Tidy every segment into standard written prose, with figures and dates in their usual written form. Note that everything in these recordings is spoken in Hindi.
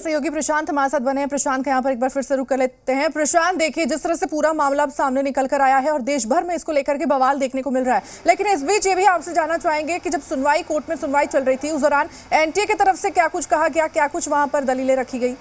सहयोगी प्रशांत हमारे साथ बने हैं। प्रशांत का यहाँ पर एक बार फिर से रुक कर लेते हैं। प्रशांत, देखिए जिस तरह से पूरा मामला अब सामने निकल कर आया है और देश भर में इसको लेकर के बवाल देखने को मिल रहा है, लेकिन इस बीच ये भी आपसे जानना चाहेंगे कि जब सुनवाई कोर्ट में सुनवाई चल रही थी उस दौरान एनटीए की तरफ से क्या कुछ कहा गया, क्या कुछ वहां पर दलीलें रखी गई?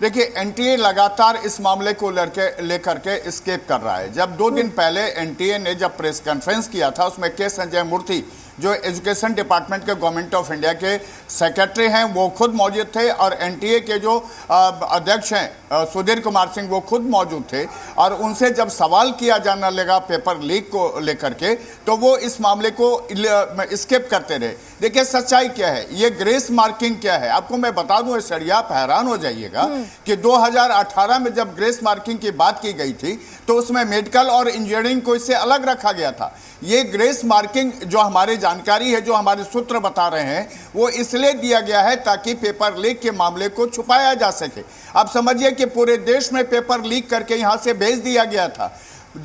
देखिए, एनटीए लगातार इस मामले को लेकर के स्केप कर रहा है। जब 2 दिन पहले एनटीए ने जब प्रेस कॉन्फ्रेंस किया था, उसमें के संजय मूर्ति जो एजुकेशन डिपार्टमेंट के गवर्नमेंट ऑफ इंडिया के सेक्रेटरी हैं, वो खुद मौजूद थे, और एनटीए के जो अध्यक्ष हैं सुधीर कुमार सिंह, वो खुद मौजूद थे। और उनसे जब सवाल किया जाने लगा पेपर लीक को लेकर के, तो वो इस मामले को स्किप करते रहे। देखिए, सच्चाई क्या है, ये ग्रेस मार्किंग क्या है, आपको मैं बता दूं सरिया, आप हैरान हो जाइएगा कि 2018 में जब ग्रेस मार्किंग की बात की गई थी तो उसमें मेडिकल और इंजीनियरिंग को इससे अलग रखा गया था। ये ग्रेस मार्किंग जो हमारी जानकारी है, जो हमारे सूत्र बता रहे हैं, वो इसलिए दिया गया है ताकि पेपर लीक के मामले को छुपाया जा सके। आप समझिए कि पूरे देश में पेपर लीक करके यहाँ से भेज दिया गया था।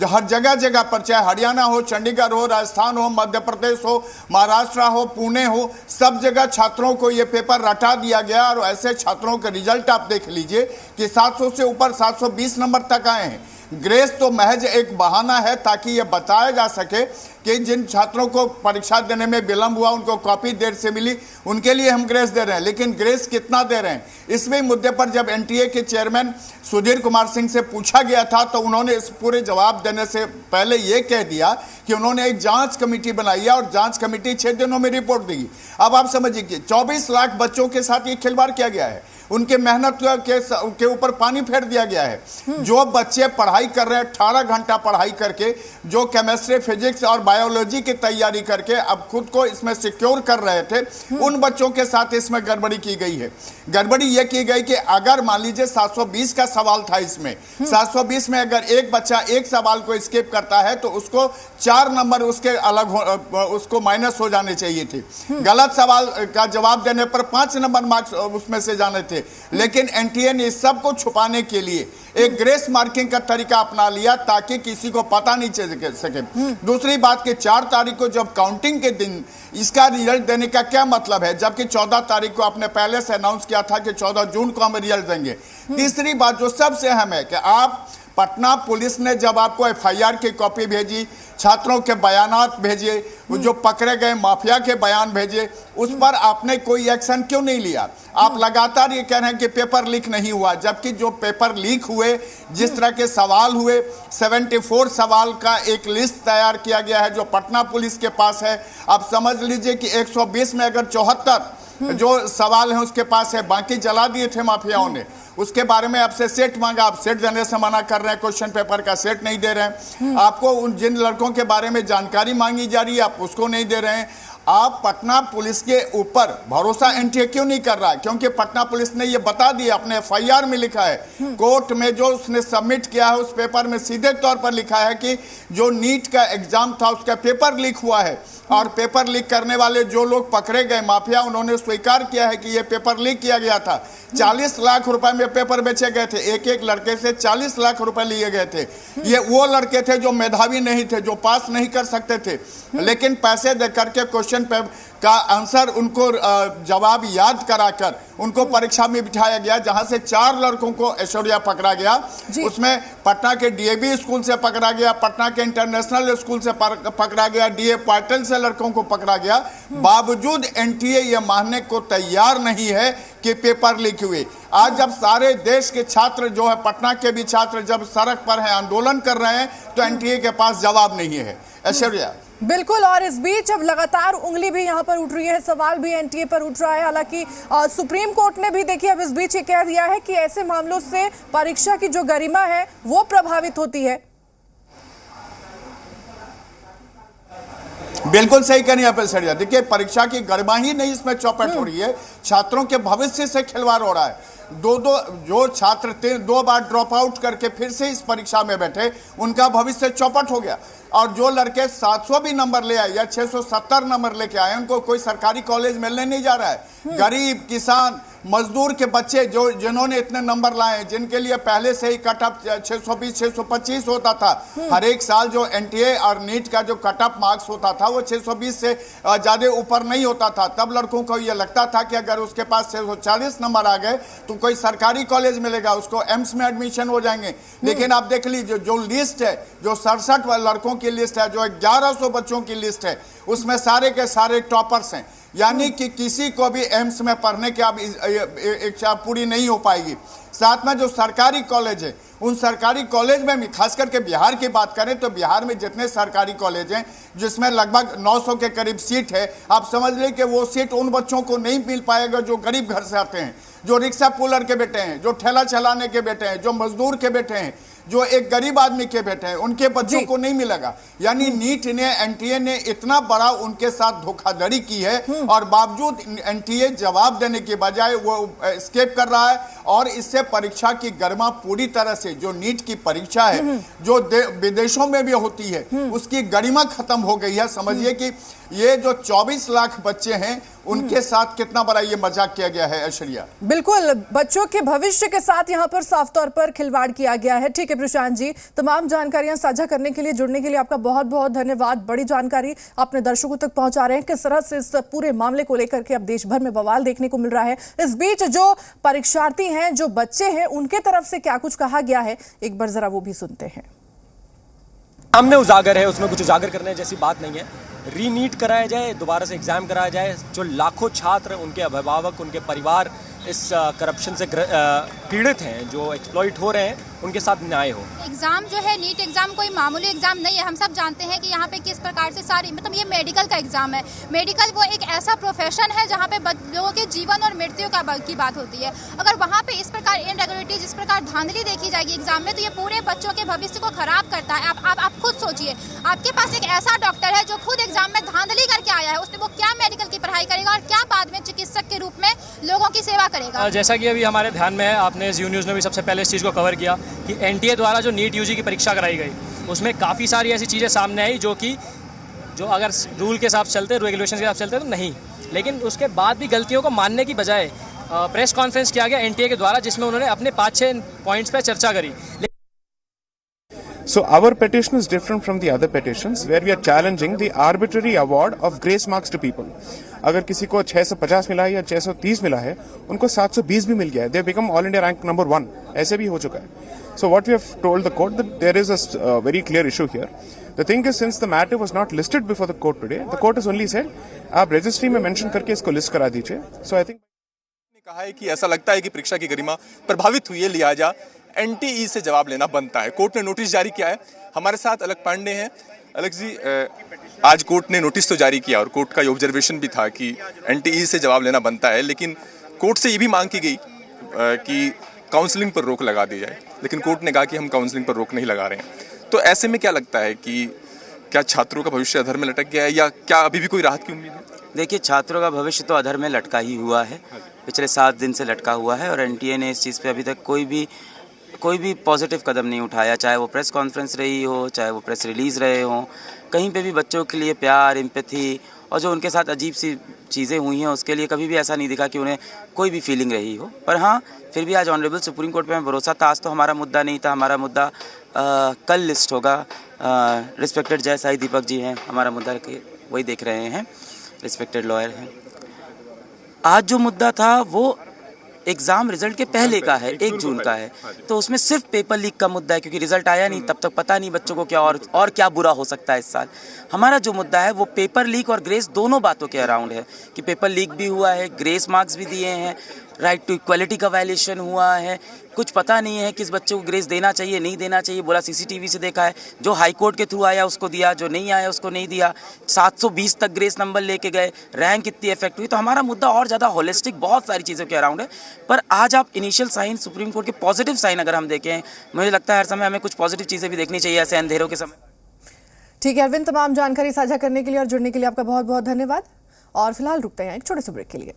हर जगह जगह पर, चाहे हरियाणा हो, चंडीगढ़ हो, राजस्थान हो, मध्य प्रदेश हो, महाराष्ट्र हो, पुणे हो, सब जगह छात्रों को ये पेपर रटा दिया गया। और ऐसे छात्रों के रिजल्ट आप देख लीजिए कि 700 से ऊपर 720 नंबर तक आए हैं। ग्रेस तो महज एक बहाना है ताकि ये बताया जा सके कि जिन छात्रों को परीक्षा देने में विलंब हुआ, उनको कॉपी देर से मिली, उनके लिए हम ग्रेस दे रहे हैं। लेकिन ग्रेस कितना दे रहे हैं, इसमें मुद्दे पर जब एनटीए के चेयरमैन सुधीर कुमार सिंह से पूछा गया था, तो उन्होंने इस पूरे जवाब देने से पहले ये कह दिया कि उन्होंने एक जांच कमेटी बनाई है और जांच कमेटी 6 दिनों में रिपोर्ट देगी। अब आप समझिए कि 24 लाख बच्चों के साथ ये खिलवाड़ किया गया है, उनके मेहनत के ऊपर पानी फेर दिया गया है। जो बच्चे पढ़ाई कर रहे हैं 18 घंटा पढ़ाई करके, जो केमिस्ट्री, फिजिक्स और बायोलॉजी की तैयारी करके अब खुद को इसमें सिक्योर कर रहे थे, उन बच्चों के साथ इसमें गड़बड़ी की गई है। गड़बड़ी यह की गई कि अगर मान लीजिए 720 का सवाल था, इसमें 720 में अगर एक बच्चा एक सवाल को स्किप करता है तो उसको 4 नंबर उसके अलग उसको माइनस हो जाने चाहिए थे। गलत सवाल का जवाब देने पर 5 नंबर मार्क्स उसमें से जाने थे। लेकिन एनटीए ने इस सब को छुपाने के लिए एक ग्रेस मार्किंग का तरीका अपना लिया ताकि किसी को पता नहीं चल सके। दूसरी बात कि 4 तारीख को जब काउंटिंग के दिन इसका रिजल्ट देने का क्या मतलब है, जबकि 14 तारीख को आपने पहले से अनाउंस किया था कि 14 जून को हम रिजल्ट देंगे। तीसरी बात जो सबसे अहम है कि आप पटना पुलिस ने जब आपको एफआईआर की कॉपी भेजी, छात्रों के बयानात भेजे, जो पकड़े गए माफिया के बयान भेजे, उस पर आपने कोई एक्शन क्यों नहीं लिया? आप लगातार ये कह रहे हैं कि पेपर लीक नहीं हुआ, जबकि जो पेपर लीक हुए, जिस तरह के सवाल हुए, 74 सवाल का एक लिस्ट तैयार किया गया है जो पटना पुलिस के पास है। आप समझ लीजिए कि 120 में अगर 74 जो सवाल हैं उसके पास है, बाकी जला दिए थे माफियाओं ने। उसके बारे में आपसे सेट मांगा, आप सेट देने से मना कर रहे हैं, क्वेश्चन पेपर का सेट नहीं दे रहे हैं। आपको उन जिन लड़कों के बारे में जानकारी मांगी जा रही है, आप उसको नहीं दे रहे हैं। आप पटना पुलिस के ऊपर भरोसा एनटीए क्यों नहीं कर रहा है? क्योंकि पटना पुलिस ने ये बता दिया, अपने एफआईआर में लिखा है, कोर्ट में जो उसने सबमिट किया है उस पेपर में सीधे तौर पर लिखा है कि जो नीट का एग्जाम था उसका पेपर लीक हुआ है। और पेपर लीक करने वाले जो लोग पकड़े गए माफिया, उन्होंने स्वीकार किया है कि यह पेपर लीक किया गया था। 40 लाख रुपए में पेपर बेचे गए थे, एक एक लड़के से 40 लाख रुपए लिए गए थे। ये वो लड़के थे जो मेधावी नहीं थे, जो पास नहीं कर सकते थे, लेकिन पैसे दे करके क्वेश्चन पे का आंसर उनको जवाब याद कराकर उनको परीक्षा में बिठाया गया, जहां से 4 लड़कों को ऐश्वर्या पकड़ा गया। उसमें पटना के डीएवी स्कूल से पकड़ा गया, पटना के इंटरनेशनल स्कूल से पकड़ा गया, डीए पाटिल से लड़कों को पकड़ा गया। बावजूद एनटीए ये मानने को तैयार नहीं है कि पेपर लीक हुए। आज जब सारे देश के छात्र जो है, पटना के भी छात्र जब सड़क पर हैं, आंदोलन कर रहे हैं, तो एनटीए के पास जवाब नहीं है। ऐश्वर्या, बिल्कुल। और इस बीच अब लगातार उंगली भी यहाँ पर उठ रही है, सवाल भी एनटीए पर उठ रहा है। हालांकि सुप्रीम कोर्ट ने भी देखिए अब इस बीच ये कह दिया है कि ऐसे मामलों से परीक्षा की जो गरिमा है वो प्रभावित होती है। बिल्कुल सही कह रही है आप ऐश्वर्या। देखिए, परीक्षा की गरिमा ही नहीं इसमें चौपट हो रही है, छात्रों के भविष्य से खिलवाड़ हो रहा है। जो छात्र 2 बार ड्रॉप आउट करके फिर से इस परीक्षा में बैठे, उनका भविष्य चौपट हो गया। और जो लड़के 700 भी नंबर ले आए या 670 नंबर लेके आए, उनको कोई सरकारी कॉलेज मिलने नहीं जा रहा है। गरीब किसान मजदूर के बच्चे जो जिन्होंने इतने नंबर लाए, जिनके लिए पहले से ही कट ऑफ 620 625 होता था, हर एक साल जो एनटीए और नीट का जो कट ऑफ मार्क्स होता था वो 620 से ज्यादा ऊपर नहीं होता था। तब लड़कों को ये लगता था कि अगर उसके पास 640 नंबर आ गए तो कोई सरकारी कॉलेज मिलेगा, उसको एम्स में एडमिशन हो जाएंगे। लेकिन आप देख लीजिए जो लिस्ट है, जो 67 लड़कों की लिस्ट है, जो 1100 बच्चों की लिस्ट है, उसमें सारे के सारे टॉपर्स हैं। यानी कि किसी को भी एम्स में पढ़ने की अब इच्छा पूरी नहीं हो पाएगी। साथ में जो सरकारी कॉलेज है, उन सरकारी कॉलेज में भी, खास करके बिहार की बात करें तो बिहार में जितने सरकारी कॉलेज हैं जिसमें लगभग 900 के करीब सीट है, आप समझ लें कि वो सीट उन बच्चों को नहीं मिल पाएगा जो गरीब घर से आते हैं, जो रिक्शा पुलर के बेटे हैं, जो ठेला चलाने के बेटे हैं, जो मजदूर के बेटे हैं, जो एक गरीब आदमी के बेटे हैं, उनके बच्चों को नहीं मिलेगा। यानी नीट ने, एनटीए ने इतना बड़ा उनके साथ धोखाधड़ी की है और बावजूद एनटीए जवाब देने के बजाय वो एस्केप कर रहा है। और इससे परीक्षा की गरिमा पूरी तरह से, जो नीट की परीक्षा है जो विदेशों में भी होती है, उसकी गरिमा खत्म हो गई है। समझिए कि ये जो 24 लाख बच्चे हैं उनके साथ कितना बड़ा ये मजाक किया गया है। ऐश्वर्या, बिल्कुल, बच्चों के भविष्य के साथ यहाँ पर साफ तौर पर खिलवाड़ किया गया है। ठीक है प्रशांत जी, तमाम जानकारियां साझा करने के लिए, जुड़ने के लिए आपका बहुत बहुत धन्यवाद। बड़ी जानकारी अपने दर्शकों तक पहुंचा रहे हैं किस तरह से इस पूरे मामले को लेकर के अब देश भर में बवाल देखने को मिल रहा है। इस बीच जो परीक्षार्थी हैं, जो बच्चे हैं, उनके तरफ से क्या कुछ कहा गया है, एक बार जरा वो भी सुनते हैं। सामने उजागर है, उसमें कुछ उजागर करने जैसी बात नहीं है। रीनीट कराया जाए, दोबारा से एग्जाम कराया जाए, जो लाखों छात्र, उनके अभिभावक, उनके परिवार इस करप्शन से पीड़ित हैं, जो एक्सप्लॉइट हो रहे हैं, उनके साथ न्याय हो। एग्जाम जो है, नीट एग्जाम कोई मामूली एग्जाम नहीं है। हम सब जानते हैं कि यहाँ पे किस प्रकार से सारी, मतलब ये मेडिकल का एग्जाम है। मेडिकल वो एक ऐसा प्रोफेशन है जहाँ पे लोगों के जीवन और मृत्यु की बात होती है। अगर वहाँ पे इस प्रकार इनरेगुलरिटीज, इस प्रकार धांधली देखी जाएगी एग्जाम में, तो ये पूरे बच्चों के भविष्य को खराब करता है। आप खुद सोचिए, आपके पास एक ऐसा डॉक्टर है जो खुद एग्जाम में धांधली करके आया है, उसने वो क्या मेडिकल की पढ़ाई करेगा और क्या बाद में चिकित्सक के रूप में लोगों की सेवा करेगा। जैसा कि अभी हमारे ध्यान में है, आपने ज़ी न्यूज़ ने भी सबसे पहले इस चीज़ को कवर किया कि एनटीए द्वारा जो नीट यूजी की परीक्षा कराई गई, उसमें काफ़ी सारी ऐसी चीज़ें सामने आई जो अगर रूल के हिसाब से चलते, रेगुलेशन के हिसाब से चलते तो नहीं, लेकिन उसके बाद भी गलतियों को मानने की बजाय प्रेस कॉन्फ्रेंस किया गया एनटीए के द्वारा, जिसमें उन्होंने अपने 5-6 पॉइंट्स पर चर्चा करी। So our petition is different from the other petitions where we are challenging the arbitrary award of grace marks to people. अगर किसी को 650 मिला है या 630 मिला है, उनको 720 भी मिल गया है, they become all India rank number 1. ऐसे भी हो चुका है. So what we have told the court that there is a very clear issue here. The thing is, since the matter was not listed before the court today, the court has only said आप रजिस्ट्री में मेंशन करके इसको लिस्ट करा दीजिए. So I think कहा है कि ऐसा लगता है कि परीक्षा की गरिमा प्रभावित हुई है, लिहाजा एनटीई से जवाब लेना बनता है। कोर्ट ने नोटिस जारी किया है। हमारे साथ अलग पांडे हैं। अलग जी, आज कोर्ट ने नोटिस तो जारी किया और कोर्ट का ये ऑब्जर्वेशन भी था कि एनटीई से जवाब लेना बनता है, लेकिन कोर्ट से ये भी मांग की गई कि काउंसलिंग पर रोक लगा दी जाए, लेकिन कोर्ट ने कहा कि हम काउंसलिंग पर रोक नहीं लगा रहे हैं। तो ऐसे में क्या लगता है कि क्या छात्रों का भविष्य अधर में लटक गया है या क्या अभी भी कोई राहत की उम्मीद है? देखिए, छात्रों का भविष्य तो अधर में लटका ही हुआ है, पिछले 7 दिन से लटका हुआ है और एनटीए ने इस चीज़ पे अभी तक कोई भी पॉजिटिव कदम नहीं उठाया, चाहे वो प्रेस कॉन्फ्रेंस रही हो, चाहे वो प्रेस रिलीज़ रहे हों, कहीं पे भी बच्चों के लिए प्यार, एम्पैथी और जो उनके साथ अजीब सी चीज़ें हुई हैं उसके लिए कभी भी ऐसा नहीं दिखा कि उन्हें कोई भी फीलिंग रही हो। पर हाँ, फिर भी आज ऑनरेबल सुप्रीम कोर्ट पे हमें भरोसा था। आज तो हमारा मुद्दा नहीं था, हमारा मुद्दा कल लिस्ट होगा। रिस्पेक्टेड जय साई दीपक जी हैं, हमारा मुद्दा वही देख रहे हैं, रिस्पेक्टेड लॉयर हैं। आज जो मुद्दा था वो एग्ज़ाम रिजल्ट के पहले का है, 1 जून का है, तो उसमें सिर्फ पेपर लीक का मुद्दा है, क्योंकि रिजल्ट आया नहीं, तब तक पता नहीं बच्चों को क्या और क्या बुरा हो सकता है इस साल। हमारा जो मुद्दा है वो पेपर लीक और ग्रेस दोनों बातों के अराउंड है कि पेपर लीक भी हुआ है, ग्रेस मार्क्स भी दिए हैं, राइट टू इक्वलिटी का वायलेशन हुआ है, कुछ पता नहीं है किस बच्चे को ग्रेस देना चाहिए, नहीं देना चाहिए, बोला सीसीटीवी से देखा है, जो हाई कोर्ट के थ्रू आया उसको दिया, जो नहीं आया उसको नहीं दिया, 720 तक ग्रेस नंबर लेके गए, रैंक इतनी इफेक्ट हुई। तो हमारा मुद्दा और ज़्यादा होलिस्टिक बहुत सारी चीज़ों के अराउंड है। पर आज आप इनिशियल साइन, सुप्रीम कोर्ट के पॉजिटिव साइन अगर हम देखें, मुझे लगता है हर समय हमें कुछ पॉजिटिव चीज़ें भी देखनी चाहिए ऐसे अंधेरों के समय। ठीक है अरविंद, तमाम जानकारी साझा करने के लिए और जुड़ने के लिए आपका बहुत बहुत धन्यवाद। और फिलहाल रुकते हैं एक छोटे से ब्रेक के लिए।